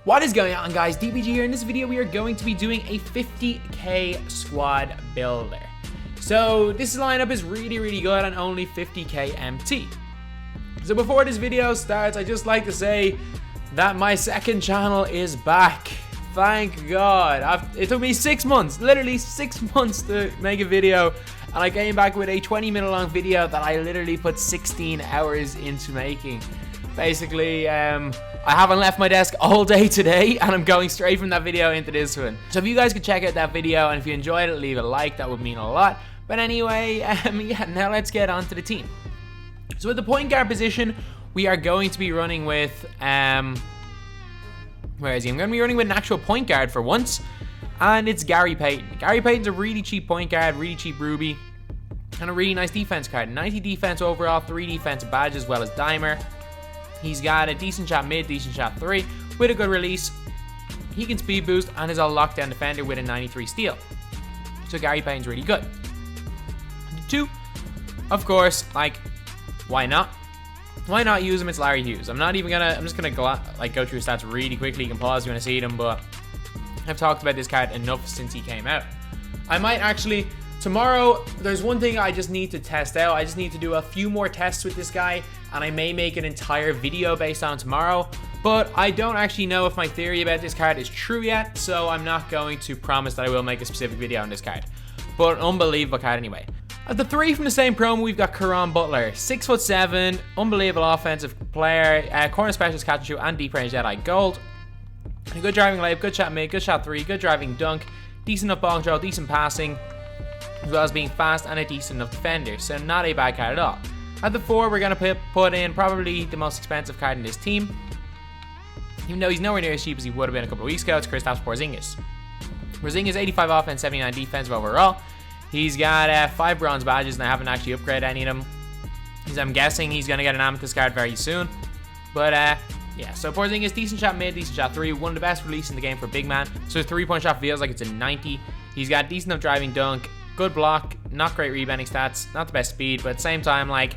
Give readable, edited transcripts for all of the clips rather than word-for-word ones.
What is going on, guys? DBG here. In this video we are going to be doing a 50k squad builder. So this lineup is really good on only 50k MT. So before this video starts, I just like to say that my second channel is back. Thank God. It took me 6 months, literally 6 months to make a video, and I came back with a 20-minute long video that I literally put 16 hours into making. Basically, I haven't left my desk all day today, and I'm going straight from that video into this one. So if you guys could check out that video, and if you enjoyed it, leave a like, that would mean a lot. But anyway, yeah, now let's get on to the team. So at the point guard position, we are going to be running with, where is he? I'm going to be running with an actual point guard for once, and it's Gary Payton. Gary Payton's a really cheap point guard, really cheap Ruby, and a really nice defense card. 90 defense overall, 3 defensive badges as well as Dimer. He's got a decent shot mid, decent shot 3, with a good release. He can speed boost and is a lockdown defender with a 93 steal. So Gary Payton's really good. 2, of course, like, why not? Why not use him? It's Larry Hughes. I'm just gonna go through his stats really quickly. You can pause if you want to see them, but I've talked about this card enough since he came out. I might actually, tomorrow, there's one thing I just need to test out. I just need to do a few more tests with this guy, and I may make an entire video based on tomorrow, but I don't actually know if my theory about this card is true yet, so I'm not going to promise that I will make a specific video on this card. But an unbelievable card anyway. At the 3 from the same promo, we've got Caron Butler, 6'7", unbelievable offensive player, corner specialist, catch and shoot, and deep range Jedi gold. A good driving layup, good shot mid, good shot 3, good driving dunk, decent enough ball control, decent passing, as well as being fast and a decent enough defender, so not a bad card at all. At the 4, we're going to put in probably the most expensive card in this team, even though he's nowhere near as cheap as he would have been a couple of weeks ago. It's Kristaps Porzingis. Porzingis, 85 offense, 79 defensive overall. He's got 5 bronze badges, and I haven't actually upgraded any of them. I'm guessing he's going to get an amethyst card very soon. But yeah, so Porzingis, decent shot mid, decent shot 3, one of the best releases in the game for a big man. So his 3-point shot feels like it's a 90. He's got decent enough driving dunk, good block, not great rebounding stats, not the best speed, but at the same time, like,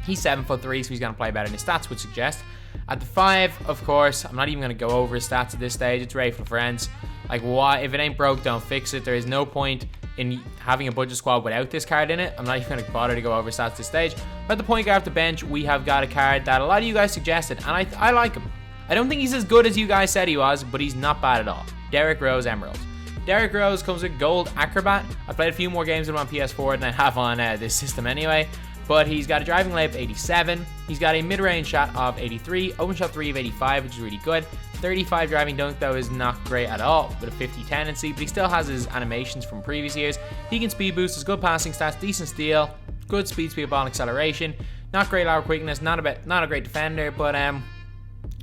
he's 7'3", so he's going to play better than his stats would suggest. At the 5, of course, I'm not even going to go over his stats at this stage. It's Ray LaFrentz. Like, why? If it ain't broke, don't fix it. There is no point in having a budget squad without this card in it. I'm not even going to bother to go over stats this stage. But at the point guard off the bench, we have got a card that a lot of you guys suggested, and I like him. I don't think he's as good as you guys said he was, but he's not bad at all. Derrick Rose Emerald. Derrick Rose comes with Gold Acrobat. I've played a few more games with him on PS4 than I have on this system anyway. But he's got a driving layup of 87. He's got a mid-range shot of 83. Open shot 3 of 85, which is really good. 35 driving dunk, though, is not great at all, with a 50 tendency. But he still has his animations from previous years. He can speed boost, has good passing stats, decent steal, good speed, ball, and acceleration. Not great lateral quickness, not a great defender, but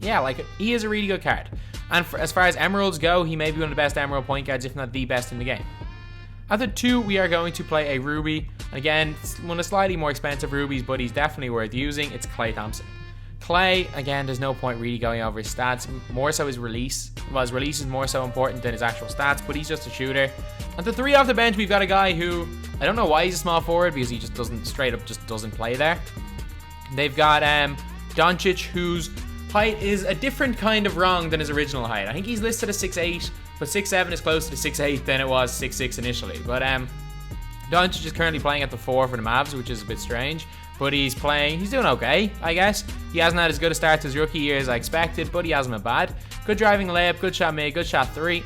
yeah, like, he is a really good card. And as far as emeralds go, he may be one of the best emerald point guards, if not the best in the game. At the 2, we are going to play a Ruby. Again, it's one of the slightly more expensive Rubies, but he's definitely worth using. It's Klay Thompson. Klay, again, there's no point really going over his stats. More so his release. Well, his release is more so important than his actual stats, but he's just a shooter. At the 3 off the bench, we've got a guy who, I don't know why he's a small forward, because he just doesn't, straight up just doesn't play there. They've got Doncic, whose height is a different kind of wrong than his original height. I think he's listed as 6'8", but 6'7" is closer to 6'8" than it was 6'6" initially. But Doncic is currently playing at the 4 for the Mavs, which is a bit strange. But he's doing okay, I guess. He hasn't had as good a start to his rookie year as I expected, but he hasn't been bad. Good driving layup, good shot mid, good shot 3.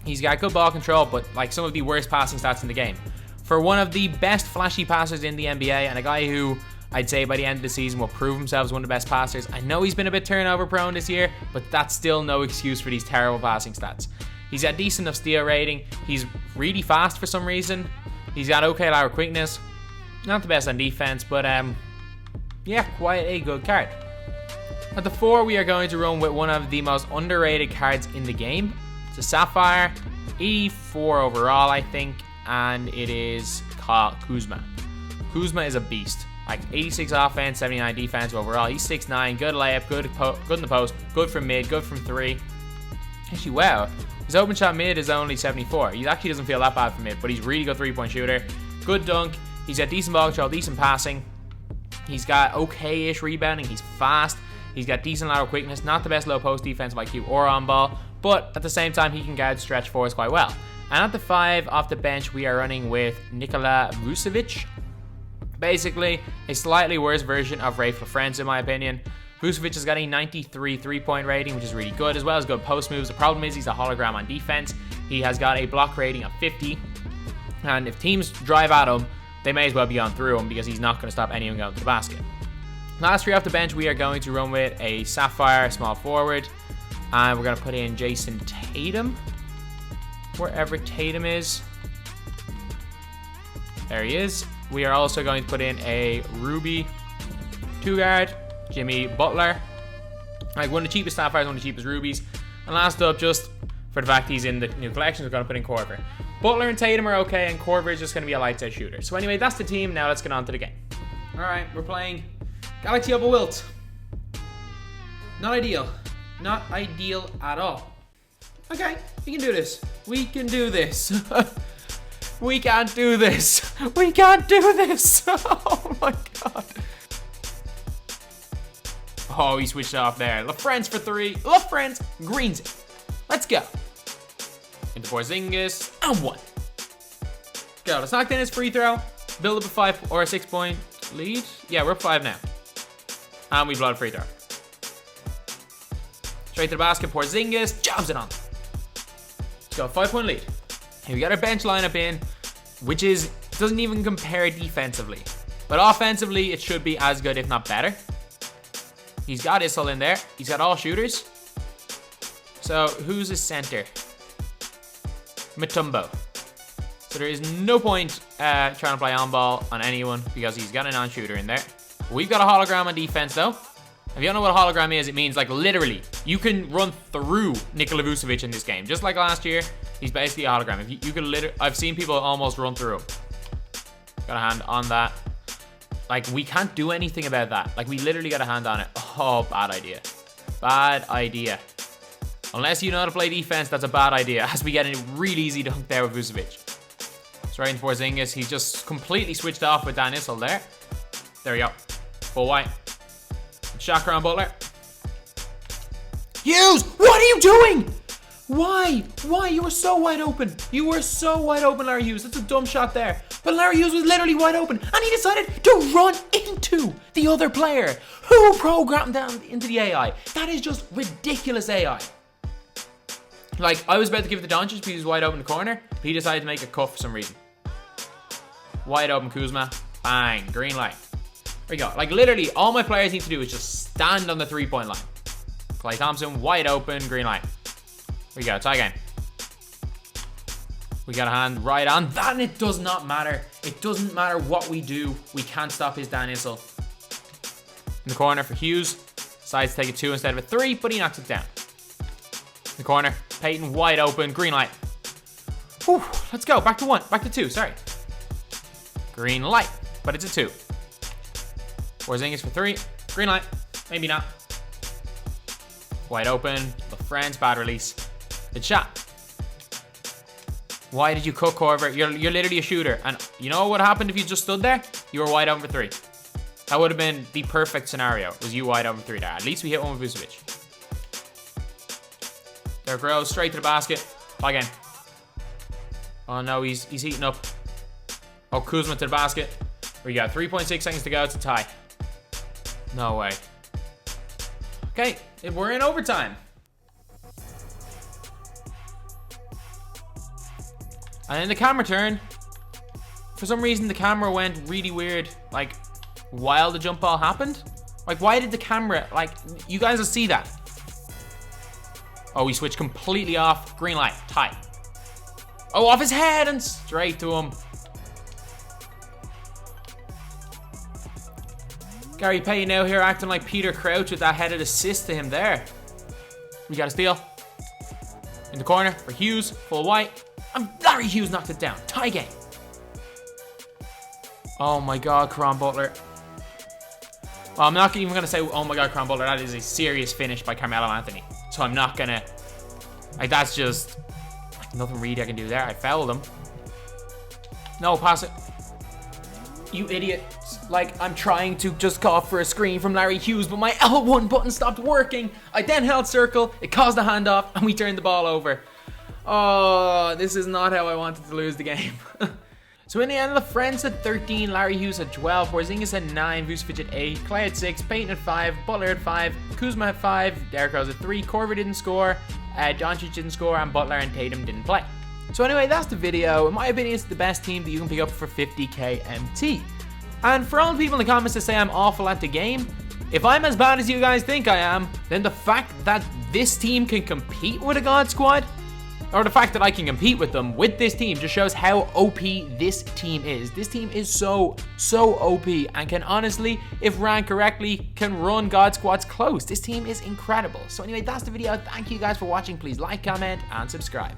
He's got good ball control, but like some of the worst passing stats in the game. For one of the best flashy passers in the NBA, and a guy who I'd say by the end of the season will prove himself as one of the best passers. I know he's been a bit turnover prone this year, but that's still no excuse for these terrible passing stats. He's got decent enough steal rating. He's really fast for some reason. He's got okay lateral quickness. Not the best on defense, but yeah, quite a good card. At the 4, we are going to run with one of the most underrated cards in the game. It's a Sapphire, 84 overall, I think, and it is called Kuzma. Kuzma is a beast. Like 86 offense, 79 defense overall. He's 6'9", good layup, good in the post, good from mid, good from 3. Actually, wow. His open shot mid is only 74. He actually doesn't feel that bad from mid, but he's really good 3-point shooter. Good dunk. He's got decent ball control, decent passing. He's got okay-ish rebounding. He's fast. He's got decent lateral quickness, not the best low post defensive IQ or on ball, but at the same time, he can guard stretch fours quite well. And at the 5 off the bench, we are running with Nikola Vucevic. Basically, a slightly worse version of lafrentz, in my opinion. Vucevic has got a 93 3-point rating, which is really good, as well as good post moves. The problem is he's a hologram on defense. He has got a block rating of 50. And if teams drive at him, they may as well be on through him because he's not going to stop anyone going to the basket. Last 3 off the bench, we are going to run with a Sapphire small forward. And we're going to put in Jason Tatum. Wherever Tatum is. There he is. We are also going to put in a Ruby 2-guard, Jimmy Butler. Like one of the cheapest Sapphires, one of the cheapest Rubies. And last up, just for the fact he's in the new collection, we're going to put in Korver. Butler and Tatum are okay, and Korver is just going to be a lights out shooter. So anyway, that's the team. Now let's get on to the game. Alright, we're playing Galaxy of a Wilt. Not ideal. Not ideal at all. Okay, we can do this. We can do this. We can't do this. We can't do this. Oh my god. Oh, he switched off there. Lafrentz for 3. Lafrentz greens it. Let's go. Into porzingis and 1. Go. Let's knock down his free throw. Build up a 5 or a 6-point lead. Yeah, we're up 5 now. And we blow a free throw. Straight to the basket. Porzingis jobs it on. Let's go. 5-point lead. And we got our bench lineup in, which doesn't even compare defensively. But offensively, it should be as good, if not better. He's got Issel in there. He's got all shooters. So who's his center? Mutombo. So there is no point trying to play on ball on anyone because he's got a non-shooter in there. We've got a hologram on defense though. If you don't know what a hologram is, it means like literally you can run through Nikola Vucevic in this game. Just like last year, he's basically a hologram. If you can literally, I've seen people almost run through him. Got a hand on that. Like we can't do anything about that. Like we literally got a hand on it. Oh, bad idea. Bad idea. Unless you know how to play defense, that's a bad idea. As we get it really easy to hook there with Vucevic. Straight into Porzingis. He's just completely switched off with Dan Issel there. There we go. Full white. Shot around Butler. Hughes, what are you doing? Why? Why? You were so wide open. You were so wide open, Larry Hughes. That's a dumb shot there. But Larry Hughes was literally wide open. And he decided to run into the other player. Who programmed down into the AI? That is just ridiculous AI. Like, I was about to give it to doncic because he was wide open in the corner. But he decided to make a cut for some reason. Wide open Kuzma. Bang. Green light. There we go. Like, literally, all my players need to do is just stand on the 3-point line. Klay Thompson, wide open, green light. Here we go, tie game. We got a hand right on that, and it does not matter. It doesn't matter what we do. We can't stop his Dan Issel. In the corner for Hughes. Decides to take a 2 instead of a 3, but he knocks it down. In the corner, Payton, wide open, green light. Whew, let's go, back to 1, back to 2, sorry. Green light, but it's a 2. Porzingis for 3. Green light. Maybe not. Wide open. Lafrentz. Bad release. Good shot. Why did you cook Korver? You're literally a shooter. And you know what happened if you just stood there? You were wide open for 3. That would have been the perfect scenario. Was you wide open for 3 there. At least we hit one with Vucevic. There goes. Straight to the basket. Ball game. Oh no, he's heating up. Oh, Kuzma to the basket. We got 3.6 seconds to go. It's a tie. No way. Okay, we're in overtime. And then the camera turned. For some reason, the camera went really weird. Like, while the jump ball happened. Like, why did the camera, like, you guys will see that. Oh, we switched completely off. Green light, tie. Oh, off his head and straight to him. Gary Payton now here acting like Peter Crouch with that headed assist to him there. We got a steal. In the corner for Hughes, full white. And Larry Hughes knocked it down. Tie game. Oh my god, Caron Butler. Well, I'm not even going to say, oh my god, Caron Butler. That is a serious finish by Carmelo Anthony. So I'm not going to... Like, that's just... Like, nothing really I can do there. I fouled him. No, pass it. You idiot. Like, I'm trying to just call for a screen from Larry Hughes, but my L1 button stopped working. I then held circle, it caused a handoff, and we turned the ball over. Oh, this is not how I wanted to lose the game. So in the end, lafrentz at 13, Larry Hughes at 12, porzingis at 9, vucevic at 8, Clay at 6, PAYTON at 5, Butler at 5, Kuzma at 5, Derrick Rose at 3, Korver didn't score, Doncic didn't score, and Butler and Tatum didn't play. So anyway, that's the video. In my opinion, it's the best team that you can pick up for 50k MT. And for all the people in the comments that say I'm awful at the game, if I'm as bad as you guys think I am, then the fact that this team can compete with a God Squad, or the fact that I can compete with them with this team, just shows how OP this team is. This team is so OP and can honestly, if ran correctly, can run God Squads close. This team is incredible. So anyway, that's the video. Thank you guys for watching. Please like, comment, and subscribe.